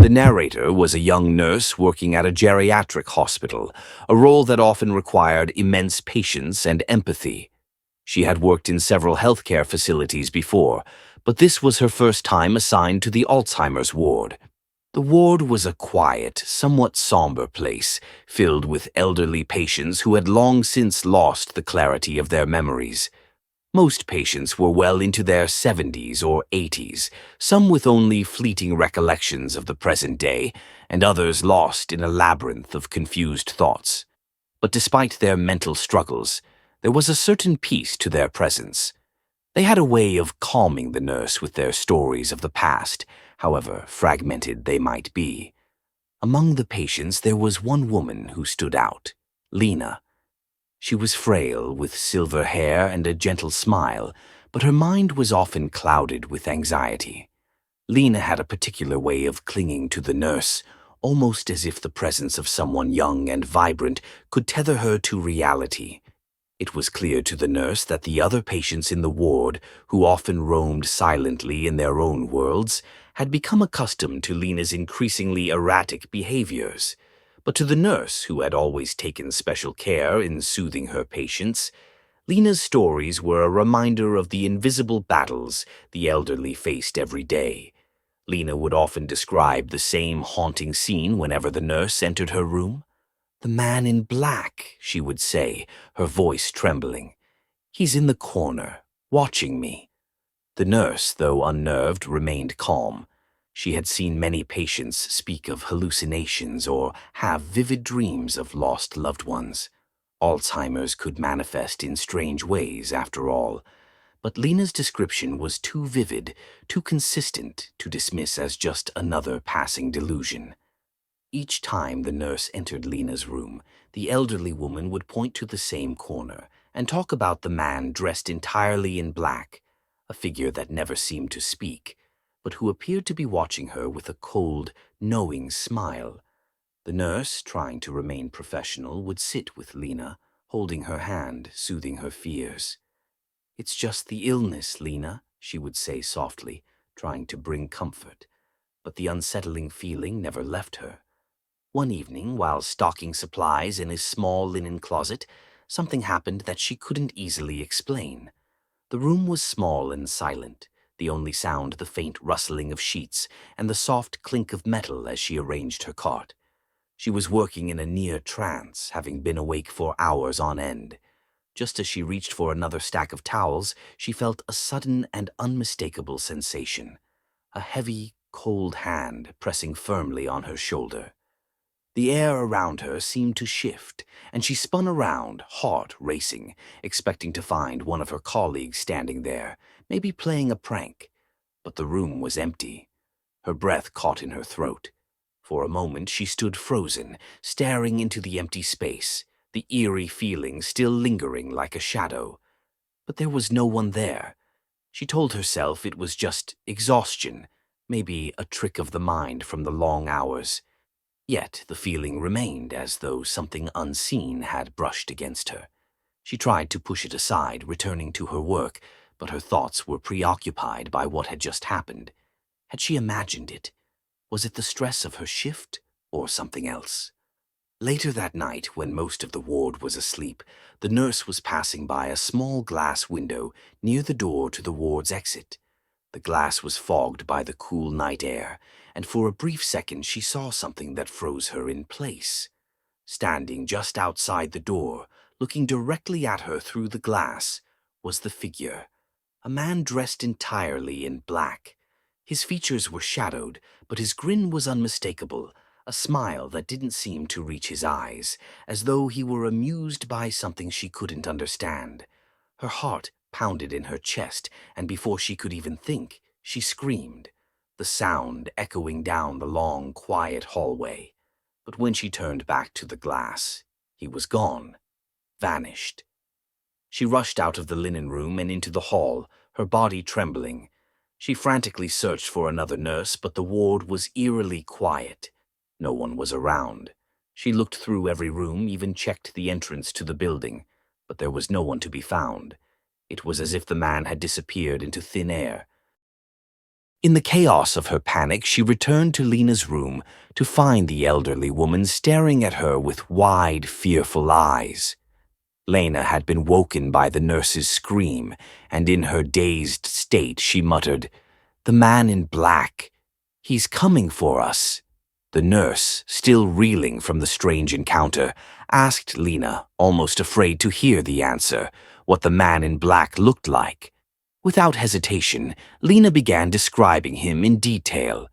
The narrator was a young nurse working at a geriatric hospital, a role that often required immense patience and empathy. She had worked in several healthcare facilities before, but this was her first time assigned to the Alzheimer's ward. The ward was a quiet, somewhat somber place, filled with elderly patients who had long since lost the clarity of their memories. Most patients were well into their 70s or 80s, some with only fleeting recollections of the present day, and others lost in a labyrinth of confused thoughts. But despite their mental struggles, there was a certain peace to their presence. They had a way of calming the nurse with their stories of the past, however fragmented they might be. Among the patients there was one woman who stood out, Lena. She was frail, with silver hair and a gentle smile, but her mind was often clouded with anxiety. Lena had a particular way of clinging to the nurse, almost as if the presence of someone young and vibrant could tether her to reality. It was clear to the nurse that the other patients in the ward, who often roamed silently in their own worlds, had become accustomed to Lena's increasingly erratic behaviors. But to the nurse, who had always taken special care in soothing her patients, Lena's stories were a reminder of the invisible battles the elderly faced every day. Lena would often describe the same haunting scene whenever the nurse entered her room. "The man in black," she would say, her voice trembling. "He's in the corner, watching me." The nurse, though unnerved, remained calm. She had seen many patients speak of hallucinations or have vivid dreams of lost loved ones. Alzheimer's could manifest in strange ways, after all. But Lena's description was too vivid, too consistent to dismiss as just another passing delusion. Each time the nurse entered Lena's room, the elderly woman would point to the same corner and talk about the man dressed entirely in black, a figure that never seemed to speak, but who appeared to be watching her with a cold, knowing smile. The nurse, trying to remain professional, would sit with Lena, holding her hand, soothing her fears. "It's just the illness, Lena," she would say softly, trying to bring comfort. But the unsettling feeling never left her. One evening, while stocking supplies in a small linen closet, something happened that she couldn't easily explain. The room was small and silent, the only sound the faint rustling of sheets and the soft clink of metal as she arranged her cot. She was working in a near trance, having been awake for hours on end. Just as she reached for another stack of towels, she felt a sudden and unmistakable sensation, a heavy, cold hand pressing firmly on her shoulder. The air around her seemed to shift, and she spun around, heart racing, expecting to find one of her colleagues standing there, maybe playing a prank. But the room was empty. Her breath caught in her throat. For a moment she stood frozen, staring into the empty space, the eerie feeling still lingering like a shadow. But there was no one there. She told herself it was just exhaustion, maybe a trick of the mind from the long hours. Yet the feeling remained as though something unseen had brushed against her. She tried to push it aside, returning to her work, but her thoughts were preoccupied by what had just happened. Had she imagined it? Was it the stress of her shift, or something else? Later that night, when most of the ward was asleep, the nurse was passing by a small glass window near the door to the ward's exit. The glass was fogged by the cool night air, and for a brief second she saw something that froze her in place. Standing just outside the door, looking directly at her through the glass, was the figure, a man dressed entirely in black. His features were shadowed, but his grin was unmistakable, a smile that didn't seem to reach his eyes, as though he were amused by something she couldn't understand. Her heart pounded in her chest, and before she could even think, she screamed, the sound echoing down the long, quiet hallway. But when she turned back to the glass, he was gone, vanished. She rushed out of the linen room and into the hall, her body trembling. She frantically searched for another nurse, but the ward was eerily quiet. No one was around. She looked through every room, even checked the entrance to the building, but there was no one to be found. It was as if the man had disappeared into thin air. In the chaos of her panic, she returned to Lena's room to find the elderly woman staring at her with wide, fearful eyes. Lena had been woken by the nurse's scream, and in her dazed state she muttered, "The man in black. He's coming for us." The nurse, still reeling from the strange encounter, asked Lena, almost afraid to hear the answer, what the man in black looked like. Without hesitation, Lena began describing him in detail.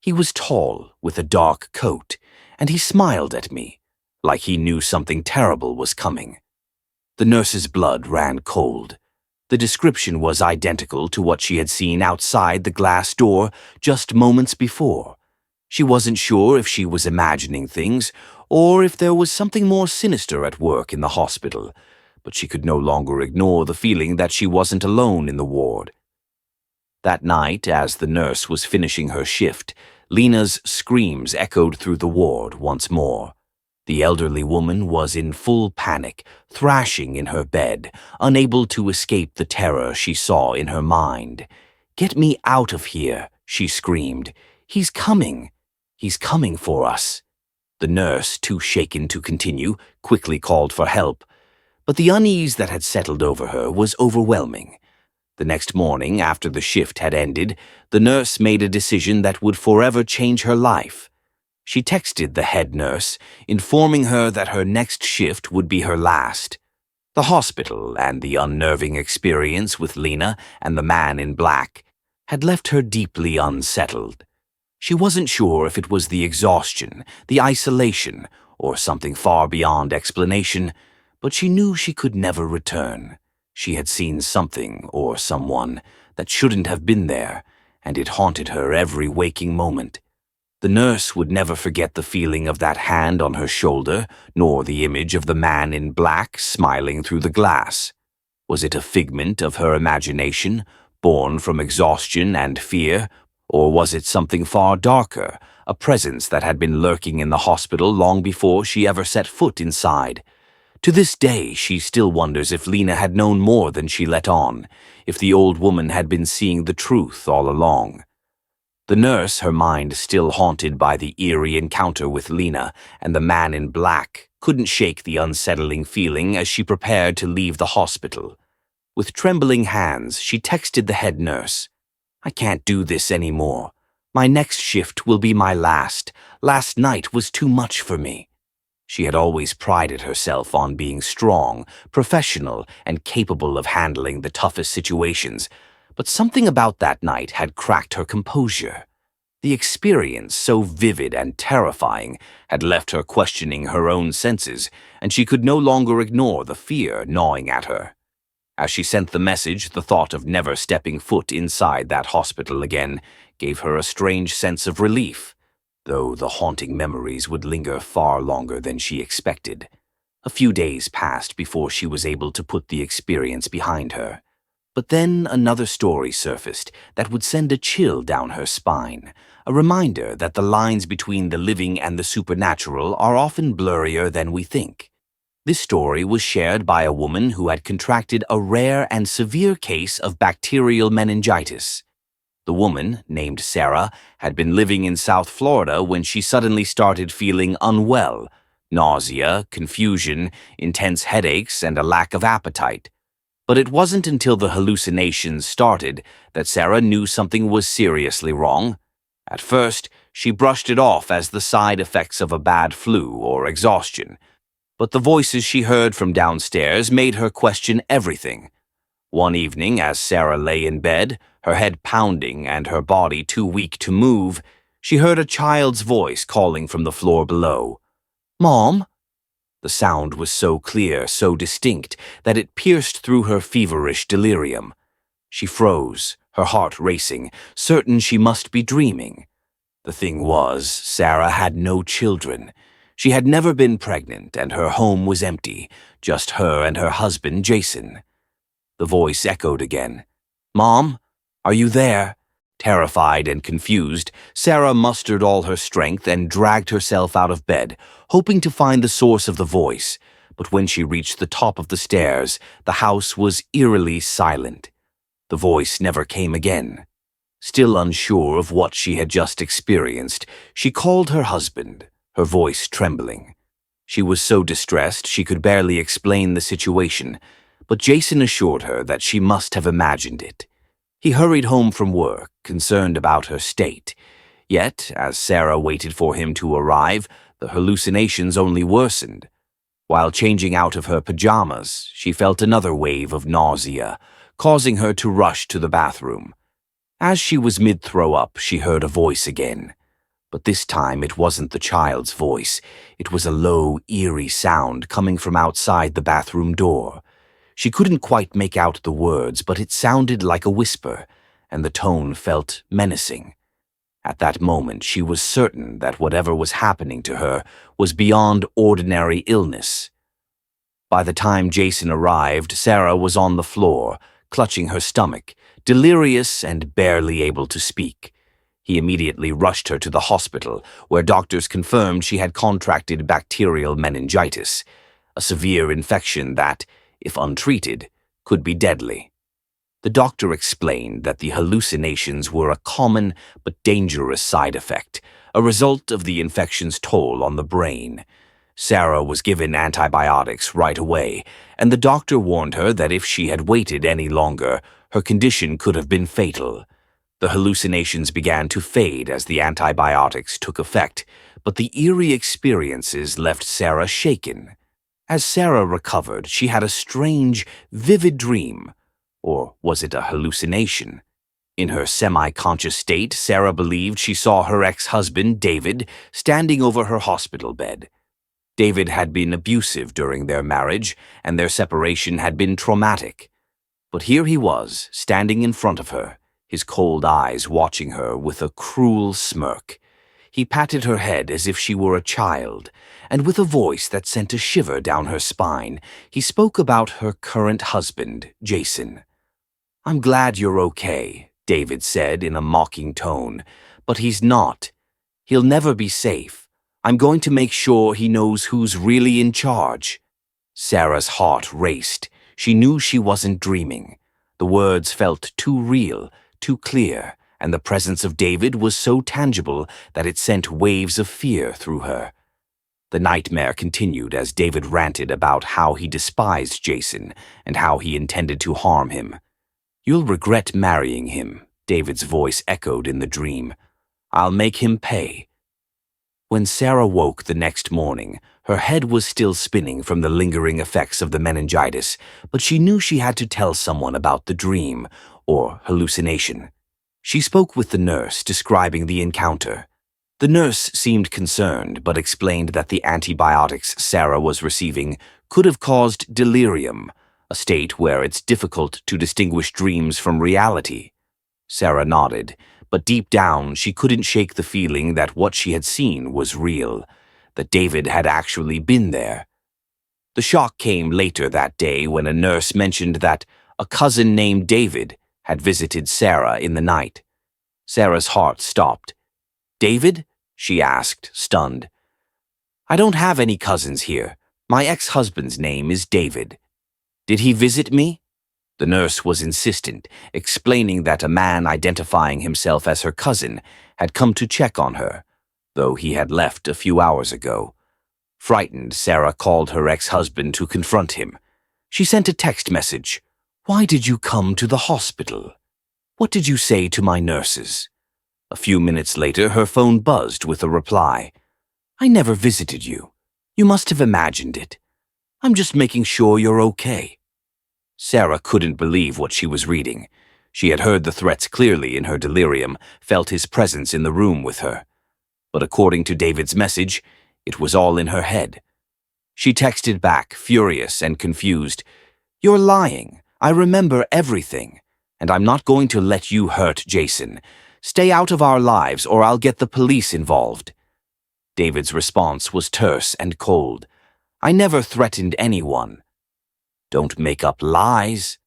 He was tall, with a dark coat, and he smiled at me, like he knew something terrible was coming. The nurse's blood ran cold. The description was identical to what she had seen outside the glass door just moments before. She wasn't sure if she was imagining things or if there was something more sinister at work in the hospital, but she could no longer ignore the feeling that she wasn't alone in the ward. That night, as the nurse was finishing her shift, Lena's screams echoed through the ward once more. The elderly woman was in full panic, thrashing in her bed, unable to escape the terror she saw in her mind. "Get me out of here," she screamed. "He's coming. He's coming for us." The nurse, too shaken to continue, quickly called for help. But the unease that had settled over her was overwhelming. The next morning, after the shift had ended, the nurse made a decision that would forever change her life. She texted the head nurse, informing her that her next shift would be her last. The hospital and the unnerving experience with Lena and the man in black had left her deeply unsettled. She wasn't sure if it was the exhaustion, the isolation, or something far beyond explanation, but she knew she could never return. She had seen something or someone that shouldn't have been there, and it haunted her every waking moment. The nurse would never forget the feeling of that hand on her shoulder, nor the image of the man in black smiling through the glass. Was it a figment of her imagination, born from exhaustion and fear, or was it something far darker, a presence that had been lurking in the hospital long before she ever set foot inside? To this day, she still wonders if Lena had known more than she let on, if the old woman had been seeing the truth all along. The nurse, her mind still haunted by the eerie encounter with Lena and the man in black, couldn't shake the unsettling feeling as she prepared to leave the hospital. With trembling hands, she texted the head nurse, "I can't do this anymore. My next shift will be my last. Last night was too much for me." She had always prided herself on being strong, professional, and capable of handling the toughest situations, but something about that night had cracked her composure. The experience, so vivid and terrifying, had left her questioning her own senses, and she could no longer ignore the fear gnawing at her. As she sent the message, the thought of never stepping foot inside that hospital again gave her a strange sense of relief, though the haunting memories would linger far longer than she expected. A few days passed before she was able to put the experience behind her. But then another story surfaced that would send a chill down her spine, a reminder that the lines between the living and the supernatural are often blurrier than we think. This story was shared by a woman who had contracted a rare and severe case of bacterial meningitis. The woman, named Sarah, had been living in South Florida when she suddenly started feeling unwell, nausea, confusion, intense headaches, and a lack of appetite. But it wasn't until the hallucinations started that Sarah knew something was seriously wrong. At first, she brushed it off as the side effects of a bad flu or exhaustion, but the voices she heard from downstairs made her question everything. One evening, as Sarah lay in bed, her head pounding and her body too weak to move, she heard a child's voice calling from the floor below. "Mom?" The sound was so clear, so distinct, that it pierced through her feverish delirium. She froze, her heart racing, certain she must be dreaming. The thing was, Sarah had no children. She had never been pregnant, and her home was empty, just her and her husband, Jason. The voice echoed again. "Mom, are you there?" Terrified and confused, Sarah mustered all her strength and dragged herself out of bed, hoping to find the source of the voice. But when she reached the top of the stairs, the house was eerily silent. The voice never came again. Still unsure of what she had just experienced, she called her husband, her voice trembling. She was so distressed she could barely explain the situation, but Jason assured her that she must have imagined it. He hurried home from work, concerned about her state. Yet, as Sarah waited for him to arrive, the hallucinations only worsened. While changing out of her pajamas, she felt another wave of nausea, causing her to rush to the bathroom. As she was mid-throw up, she heard a voice again. But this time it wasn't the child's voice. It was a low, eerie sound coming from outside the bathroom door. She couldn't quite make out the words, but it sounded like a whisper, and the tone felt menacing. At that moment, she was certain that whatever was happening to her was beyond ordinary illness. By the time Jason arrived, Sarah was on the floor, clutching her stomach, delirious and barely able to speak. He immediately rushed her to the hospital, where doctors confirmed she had contracted bacterial meningitis, a severe infection that, if untreated, could be deadly. The doctor explained that the hallucinations were a common but dangerous side effect, a result of the infection's toll on the brain. Sarah was given antibiotics right away, and the doctor warned her that if she had waited any longer, her condition could have been fatal. The hallucinations began to fade as the antibiotics took effect, but the eerie experiences left Sarah shaken. As Sarah recovered, she had a strange, vivid dream. Or was it a hallucination? In her semi-conscious state, Sarah believed she saw her ex-husband, David, standing over her hospital bed. David had been abusive during their marriage, and their separation had been traumatic. But here he was, standing in front of her, his cold eyes watching her with a cruel smirk. He patted her head as if she were a child, and with a voice that sent a shiver down her spine, he spoke about her current husband, Jason. "I'm glad you're okay," David said in a mocking tone, "but he's not. He'll never be safe. I'm going to make sure he knows who's really in charge." Sarah's heart raced. She knew she wasn't dreaming. The words felt too real, too clear, and the presence of David was so tangible that it sent waves of fear through her. The nightmare continued as David ranted about how he despised Jason and how he intended to harm him. "You'll regret marrying him," David's voice echoed in the dream. "I'll make him pay." When Sarah woke the next morning, her head was still spinning from the lingering effects of the meningitis, but she knew she had to tell someone about the dream, or hallucination. She spoke with the nurse, describing the encounter. The nurse seemed concerned, but explained that the antibiotics Sarah was receiving could have caused delirium, a state where it's difficult to distinguish dreams from reality. Sarah nodded, but deep down she couldn't shake the feeling that what she had seen was real, that David had actually been there. The shock came later that day when a nurse mentioned that a cousin named David had visited Sarah in the night. Sarah's heart stopped. "David?" she asked, stunned. "I don't have any cousins here. My ex-husband's name is David. Did he visit me?" The nurse was insistent, explaining that a man identifying himself as her cousin had come to check on her, though he had left a few hours ago. Frightened, Sarah called her ex-husband to confront him. She sent a text message. "Why did you come to the hospital? What did you say to my nurses?" A few minutes later, her phone buzzed with a reply. "I never visited you. You must have imagined it. I'm just making sure you're okay." Sarah couldn't believe what she was reading. She had heard the threats clearly in her delirium, felt his presence in the room with her. But according to David's message, it was all in her head. She texted back, furious and confused. "You're lying. I remember everything. And I'm not going to let you hurt Jason. Stay out of our lives or I'll get the police involved." David's response was terse and cold. "I never threatened anyone." "Don't make up lies."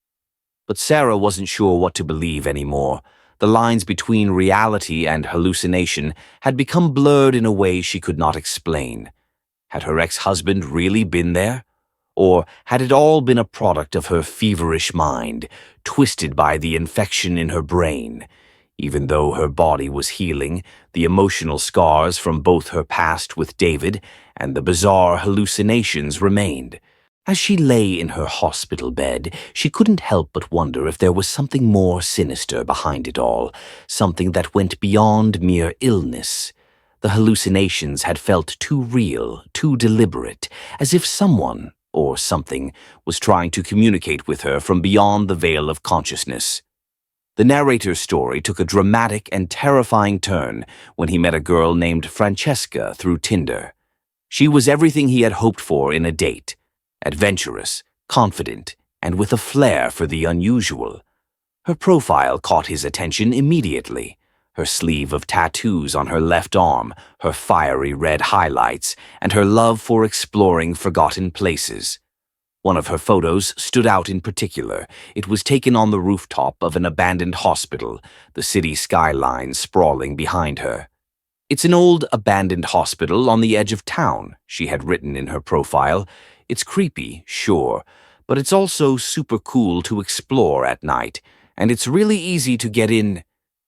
But Sarah wasn't sure what to believe anymore. The lines between reality and hallucination had become blurred in a way she could not explain. Had her ex-husband really been there? Or had it all been a product of her feverish mind, twisted by the infection in her brain? Even though her body was healing, the emotional scars from both her past with David and the bizarre hallucinations remained. As she lay in her hospital bed, she couldn't help but wonder if there was something more sinister behind it all, something that went beyond mere illness. The hallucinations had felt too real, too deliberate, as if someone, or something, was trying to communicate with her from beyond the veil of consciousness. The narrator's story took a dramatic and terrifying turn when he met a girl named Francesca through Tinder. She was everything he had hoped for in a date: adventurous, confident, and with a flair for the unusual. Her profile caught his attention immediately. Her sleeve of tattoos on her left arm, her fiery red highlights, and her love for exploring forgotten places. One of her photos stood out in particular. It was taken on the rooftop of an abandoned hospital, the city skyline sprawling behind her. "It's an old, abandoned hospital on the edge of town," she had written in her profile. "It's creepy, sure, but it's also super cool to explore at night, and it's really easy to get in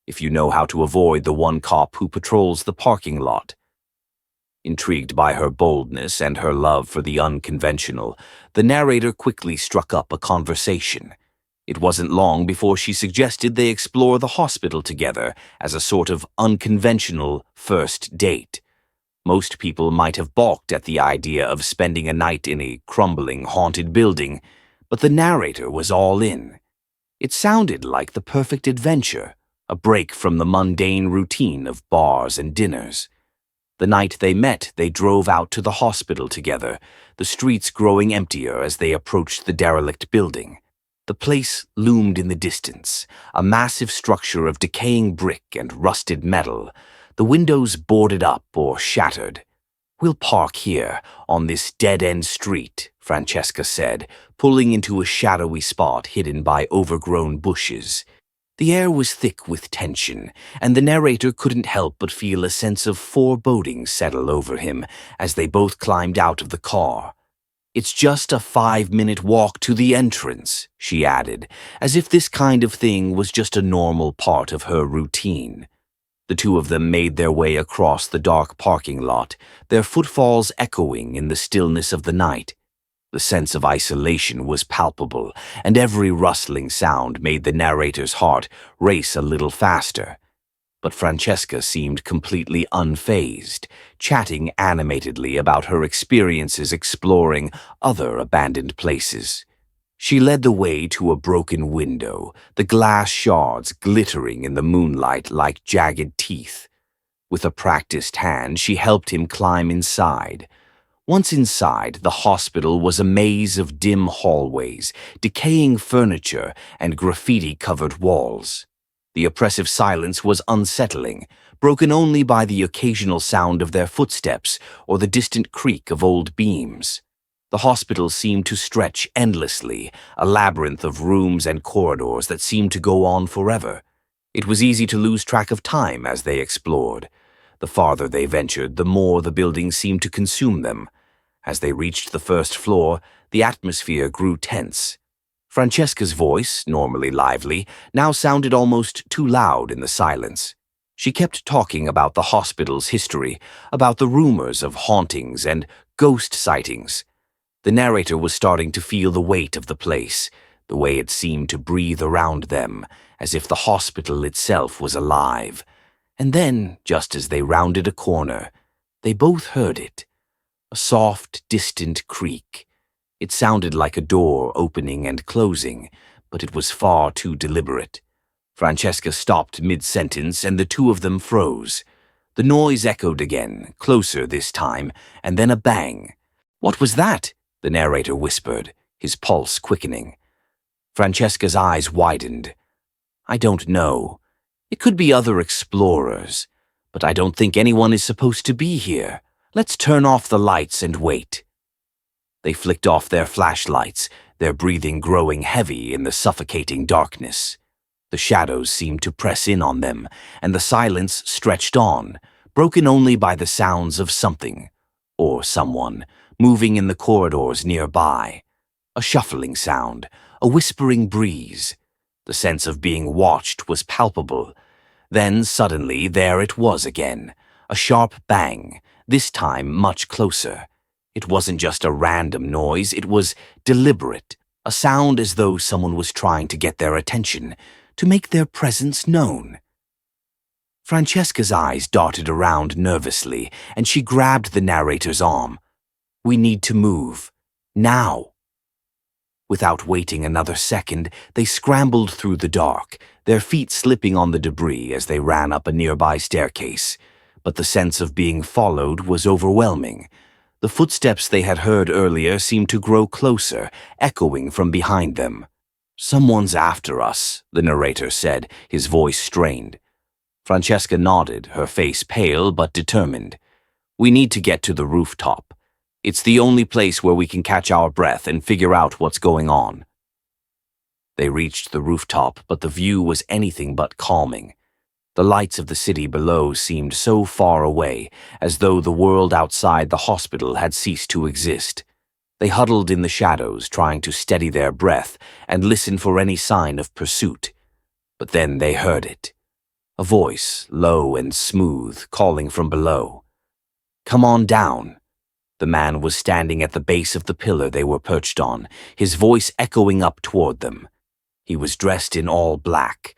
if you know how to avoid the one cop who patrols the parking lot." Intrigued by her boldness and her love for the unconventional, the narrator quickly struck up a conversation. It wasn't long before she suggested they explore the hospital together as a sort of unconventional first date. Most people might have balked at the idea of spending a night in a crumbling, haunted building, but the narrator was all in. It sounded like the perfect adventure, a break from the mundane routine of bars and dinners. The night they met, they drove out to the hospital together, the streets growing emptier as they approached the derelict building. The place loomed in the distance, a massive structure of decaying brick and rusted metal, the windows boarded up or shattered. "We'll park here, on this dead-end street," Francesca said, pulling into a shadowy spot hidden by overgrown bushes. The air was thick with tension, and the narrator couldn't help but feel a sense of foreboding settle over him as they both climbed out of the car. "It's just a 5-minute walk to the entrance," she added, as if this kind of thing was just a normal part of her routine. The two of them made their way across the dark parking lot, their footfalls echoing in the stillness of the night. The sense of isolation was palpable, and every rustling sound made the narrator's heart race a little faster. But Francesca seemed completely unfazed, chatting animatedly about her experiences exploring other abandoned places. She led the way to a broken window, the glass shards glittering in the moonlight like jagged teeth. With a practiced hand, she helped him climb inside. Once inside, the hospital was a maze of dim hallways, decaying furniture, and graffiti-covered walls. The oppressive silence was unsettling, broken only by the occasional sound of their footsteps or the distant creak of old beams. The hospital seemed to stretch endlessly, a labyrinth of rooms and corridors that seemed to go on forever. It was easy to lose track of time as they explored. The farther they ventured, the more the building seemed to consume them. As they reached the first floor, the atmosphere grew tense. Francesca's voice, normally lively, now sounded almost too loud in the silence. She kept talking about the hospital's history, about the rumors of hauntings and ghost sightings. The narrator was starting to feel the weight of the place, the way it seemed to breathe around them, as if the hospital itself was alive. And then, just as they rounded a corner, they both heard it. A soft, distant creak. It sounded like a door opening and closing, but it was far too deliberate. Francesca stopped mid-sentence, and the two of them froze. The noise echoed again, closer this time, and then a bang. "What was that?" the narrator whispered, his pulse quickening. Francesca's eyes widened. "I don't know. It could be other explorers, but I don't think anyone is supposed to be here. Let's turn off the lights and wait." They flicked off their flashlights, their breathing growing heavy in the suffocating darkness. The shadows seemed to press in on them, and the silence stretched on, broken only by the sounds of something, or someone, moving in the corridors nearby. A shuffling sound, a whispering breeze. The sense of being watched was palpable. Then, suddenly, there it was again. A sharp bang, this time much closer. It wasn't just a random noise, it was deliberate, a sound as though someone was trying to get their attention, to make their presence known. Francesca's eyes darted around nervously, and she grabbed the narrator's arm. "We need to move. Now." Without waiting another second, they scrambled through the dark, their feet slipping on the debris as they ran up a nearby staircase. But the sense of being followed was overwhelming. The footsteps they had heard earlier seemed to grow closer, echoing from behind them. "Someone's after us," the narrator said, his voice strained. Francesca nodded, her face pale but determined. "We need to get to the rooftop. It's the only place where we can catch our breath and figure out what's going on." They reached the rooftop, but the view was anything but calming. The lights of the city below seemed so far away, as though the world outside the hospital had ceased to exist. They huddled in the shadows, trying to steady their breath and listen for any sign of pursuit. But then they heard it. A voice, low and smooth, calling from below. "Come on down." The man was standing at the base of the pillar they were perched on, his voice echoing up toward them. He was dressed in all black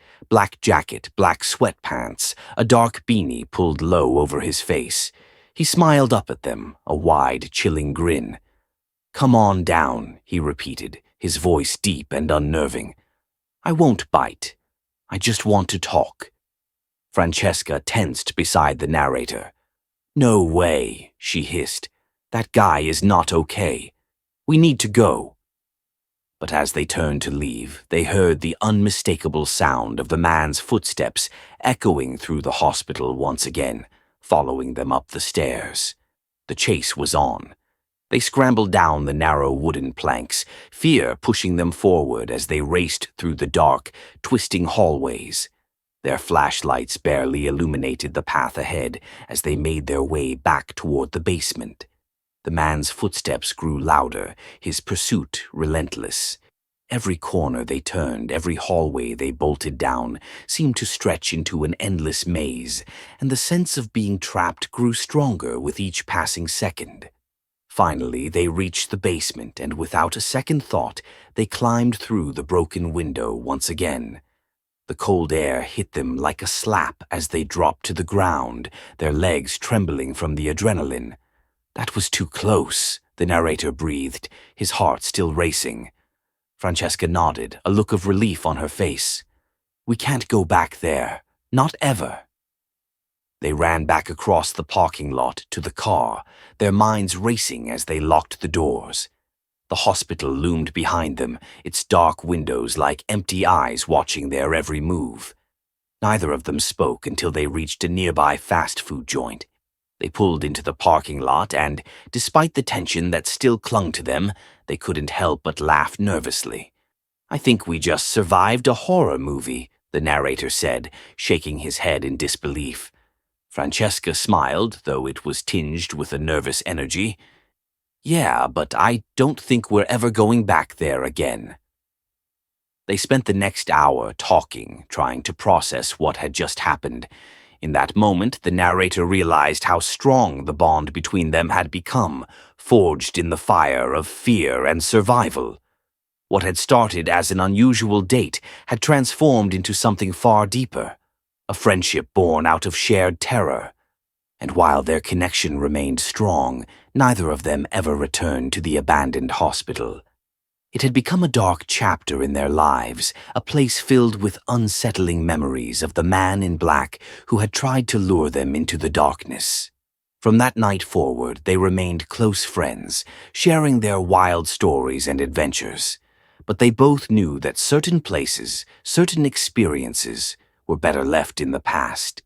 jacket, black sweatpants, a dark beanie pulled low over his face. He smiled up at them, a wide, chilling grin. "Come on down," he repeated, his voice deep and unnerving. "I won't bite. I just want to talk." Francesca tensed beside the narrator. "No way," she hissed. "That guy is not okay. We need to go." But as they turned to leave, they heard the unmistakable sound of the man's footsteps echoing through the hospital once again, following them up the stairs. The chase was on. They scrambled down the narrow wooden planks, fear pushing them forward as they raced through the dark, twisting hallways. Their flashlights barely illuminated the path ahead as they made their way back toward the basement. The man's footsteps grew louder, his pursuit relentless. Every corner they turned, every hallway they bolted down, seemed to stretch into an endless maze, and the sense of being trapped grew stronger with each passing second. Finally, they reached the basement, and without a second thought, they climbed through the broken window once again. The cold air hit them like a slap as they dropped to the ground, their legs trembling from the adrenaline. "That was too close," the narrator breathed, his heart still racing. Francesca nodded, a look of relief on her face. "We can't go back there. Not ever." They ran back across the parking lot to the car, their minds racing as they locked the doors. The hospital loomed behind them, its dark windows like empty eyes watching their every move. Neither of them spoke until they reached a nearby fast food joint. They pulled into the parking lot and, despite the tension that still clung to them, they couldn't help but laugh nervously. "I think we just survived a horror movie," the narrator said, shaking his head in disbelief. Francesca smiled, though it was tinged with a nervous energy. "Yeah, but I don't think we're ever going back there again." They spent the next hour talking, trying to process what had just happened. In that moment, the narrator realized how strong the bond between them had become, forged in the fire of fear and survival. What had started as an unusual date had transformed into something far deeper, a friendship born out of shared terror. And while their connection remained strong, neither of them ever returned to the abandoned hospital. It had become a dark chapter in their lives, a place filled with unsettling memories of the man in black who had tried to lure them into the darkness. From that night forward, they remained close friends, sharing their wild stories and adventures. But they both knew that certain places, certain experiences, were better left in the past.